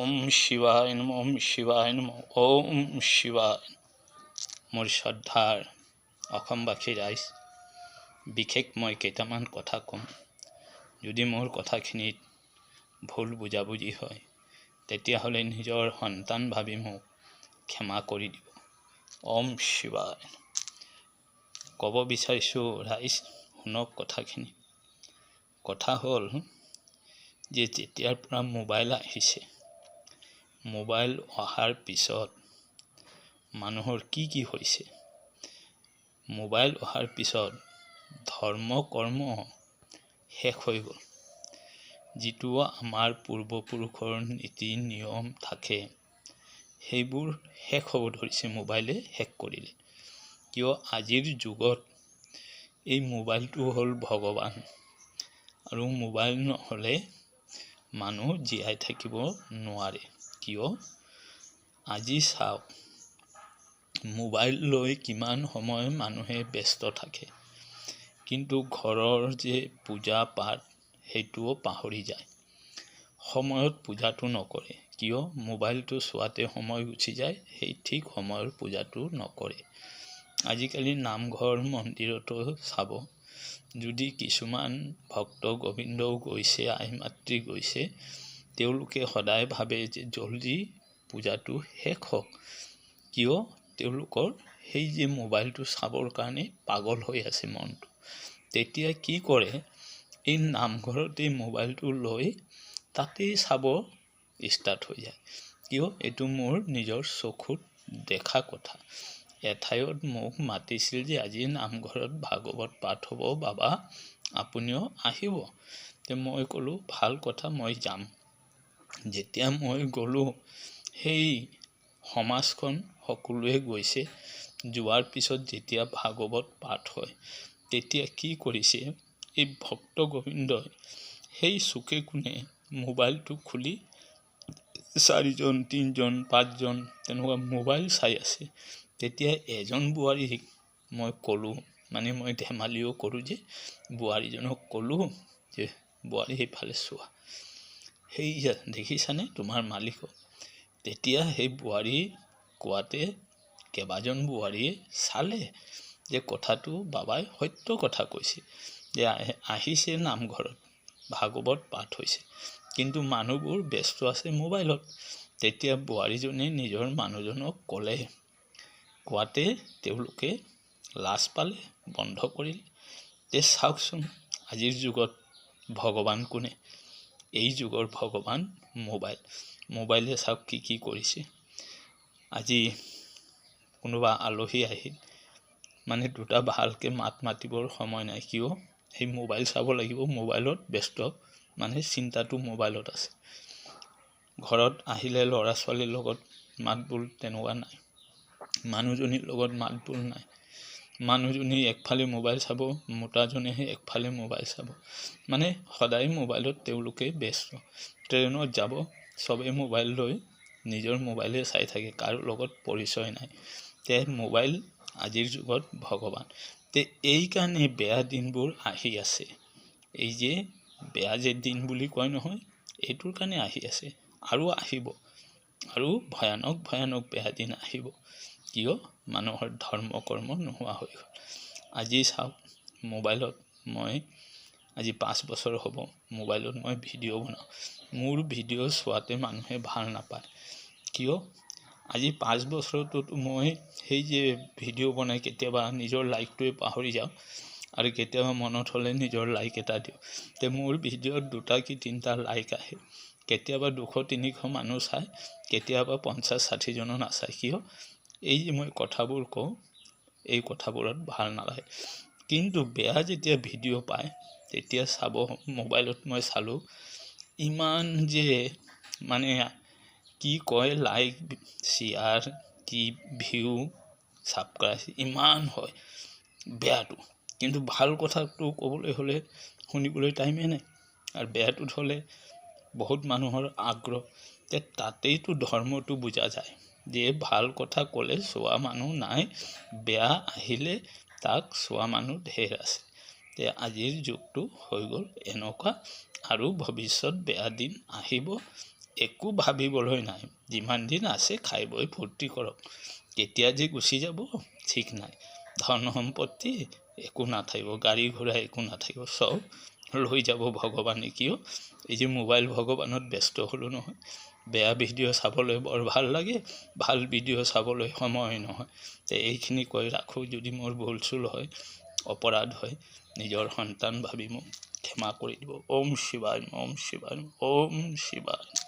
ওম শিৱায় নম ওম শিৱায় নম ওম শিৱায়। মোৰ শ্ৰদ্ধাৰ অসমবাসী ৰাইজ, বিশেষ মই কেইটামান কথা ক'ম। যদি মোৰ কথাখিনিত ভুল বুজাবুজি হয় তেতিয়াহ'লে নিজৰ সন্তান ভাবি মোক ক্ষমা কৰি দিব। ওম শিৱায়। ক'ব বিচাৰিছোঁ ৰাইজ, শুনক কথাখিনি। কথা হ'ল যে যেতিয়াৰ পৰা মোবাইল আহিছে, মোবাইল অহাৰ পিছত মানুহৰ কি হৈছে। মোবাইল অহাৰ পিছত ধৰ্ম কৰ্ম শেষ হৈ গ'ল। যিটো আমাৰ পূৰ্বপুৰুষৰ নীতি নিয়ম থাকে সেইবোৰ শেষ হ'ব ধৰিছে, মোবাইলে শেষ কৰিলে। কিয় আজিৰ যুগত এই মোবাইলটো হ'ল ভগৱান, আৰু মোবাইল নহ'লে মানুহ জীয়াই থাকিব নোৱাৰে। কিয় আজি চাওক, মোবাইল লৈ কিমান সময় মানুহে ব্যস্ত থাকে, কিন্তু ঘৰৰ যে পূজা পাঠ সেইটোও পাহৰি যায়। সময়ত পূজাটো নকৰে, কিয় মোবাইলটো চোৱাতে সময় গুচি যায়, সেই ঠিক সময়ৰ পূজাটো নকৰে। আজিকালি নামঘৰ মন্দিৰতো চাব, যদি কিছুমান ভক্ত গোবিন্দও গৈছে, আই মাতৃ গৈছে, তেওঁলোকে সদায় ভাবে যে জল্দি পূজাটো শেষ হওক। কিয় তেওঁলোকৰ সেই যে মোবাইলটো চাবৰ কাৰণে পাগল হৈ আছে মনটো। তেতিয়া কি কৰে, এই নামঘৰতে মোবাইলটো লৈ তাতেই চাব ষ্টাৰ্ট হৈ যায়। কিয় এইটো মোৰ নিজৰ চকুত দেখা কথা। এঠাইত মোক মাতিছিল যে আজি নামঘৰত ভাগৱত পাঠ হ'ব, বাবা আপুনিও আহিব। মই ক'লোঁ ভাল কথা, মই যাম। যেতিয়া মই গ'লোঁ, সেই সমাজখন সকলোৱে গৈছে। যোৱাৰ পিছত যেতিয়া ভাগৱত পাঠ হয়, তেতিয়া কি কৰিছে, এই ভক্ত গোবিন্দই সেই চুকে কোণে মোবাইলটো খুলি 4জন 3জন 5জন তেনেকুৱা মোবাইল চাই আছে। তেতিয়া এজন বোৱাৰীক মই ক'লোঁ, মানে মই ধেমালিও কৰোঁ যে, বোৱাৰীজনক ক'লোঁ যে বোৱাৰী সেইফালে চোৱা, সেই দেখিছানে তোমাৰ মালিকক। তেতিয়া সেই বোৱাৰী কোৱাতে কেইবাজন বোৱাৰীয়ে চালে যে কথাটো বাবাই সত্য কথা কৈছে, যে আহিছে নামঘৰত ভাগৱত পাঠ হৈছে, কিন্তু মানুহবোৰ ব্যস্ত আছে মোবাইলত। তেতিয়া বোৱাৰীজনে নিজৰ মানুহজনক ক'লে, কোৱাতে তেওঁলোকে লাজ পালে, বন্ধ কৰিলে। চাওকচোন আজিৰ যুগত ভগৱান কোনে? এই যুগৰ ভগৱান মোবাইল। মোবাইলে চাওক কি কৰিছে। আজি কোনোবা আলহী আহিল, মানে দুটা ভালকৈ মাত মাতিবৰ সময় নাই। কিয় সেই মোবাইল চাব লাগিব, মোবাইলত ব্যস্ত, মানে চিন্তাটো মোবাইলত আছে। ঘৰত আহিলে ল'ৰা ছোৱালীৰ লগত মাতবোল তেনেকুৱা নাই, মানুহজনীৰ লগত মাতবোল নাই। মানুহজনী একফালে মোবাইল চাব, মতাজনেহে একফালে মোবাইল চাব, মানে সদায় মোবাইলত তেওঁলোকে ব্যস্ত। ট্ৰেইনত যাব, চবেই মোবাইল লৈ নিজৰ মোবাইলে চাই থাকে, কাৰো লগত পৰিচয় নাই। মোবাইল আজিৰ যুগত ভগৱান। এই কাৰণে বেয়া দিনবোৰ আহি আছে। এই যে বেয়া যে দিন বুলি কয় নহয়, এইটোৰ কাৰণে আহি আছে, আৰু আহিব, আৰু ভয়ানক ভয়ানক বেয়া দিন আহিব। কিয় মানুহৰ ধৰ্ম কৰ্ম নোহোৱা হৈ গ'ল। আজি চাওক, মোবাইলত মই আজি 5 বছৰ হ'ব মোবাইলত মই ভিডিঅ' বনাওঁ। মোৰ ভিডিঅ' চোৱাতে মানুহে ভাল নাপায়। কিয় আজি 5 বছৰটোত মই সেই যে ভিডিঅ' বনাই কেতিয়াবা নিজৰ লাইকটোৱে পাহৰি যাওঁ, আৰু কেতিয়াবা মনত হ'লে নিজৰ লাইক এটা দিওঁ। মোৰ ভিডিঅ'ত 2টা কি 3টা লাইক আহে, কেতিয়াবা 200-300 মানুহ চায়, কেতিয়াবা 50-60 জনো নাচায়। কিয় এই যে মই কথাবোৰ কওঁ, এই কথাবোৰত ভাল নালাগে। কিন্তু বেয়া যেতিয়া ভিডিঅ' পায় তেতিয়া চাব, মোবাইলত মই চালোঁ, ইমান যে মানে কি কয়, লাইক শ্বেয়াৰ কি ভিউ ছাবস্ক্ৰাইব ইমান হয় বেয়াটো। কিন্তু ভাল কথাটো ক'বলৈ হ'লে শুনিবলৈ টাইমেই নাই, আৰু বেয়াটোত হ'লে বহুত মানুহৰ আগ্ৰহ। তাতেইতো ধৰ্মটো বুজা যায়, যে ভাল কথা ক'লে চোৱা মানুহ নাই, বেয়া আহিলে তাক চোৱা মানুহ ঢেৰ আছে। আজিৰ যুগটো হৈ গ'ল এনেকুৱা, আৰু ভৱিষ্যত বেয়া দিন আহিব। একো ভাবিবলৈ নাই। যিমান দিন আছে খাই বৈ ফূৰ্তি কৰক। কেতিয়া যে গুচি যাব ঠিক নাই। ধন সম্পত্তি একো নাথাকিব, গাড়ী ঘোঁৰা একো নাথাকিব, চব লৈ যাব ভগৱানে। কিয় এই যে মোবাইল ভগৱানত ব্যস্ত হ'লো নহয়। বেয়া ভিডিঅ' চাবলৈ বৰ ভাল লাগে, ভাল ভিডিঅ' চাবলৈ সময় নহয়। এইখিনি কৈ ৰাখোঁ। যদি মোৰ ভুল চুল হয়, অপৰাধ হয়, নিজৰ সন্তান ভাবি মোক ক্ষমা কৰি দিব। ওম শিৱায়, ওম শিৱায়, ওম শিৱায়।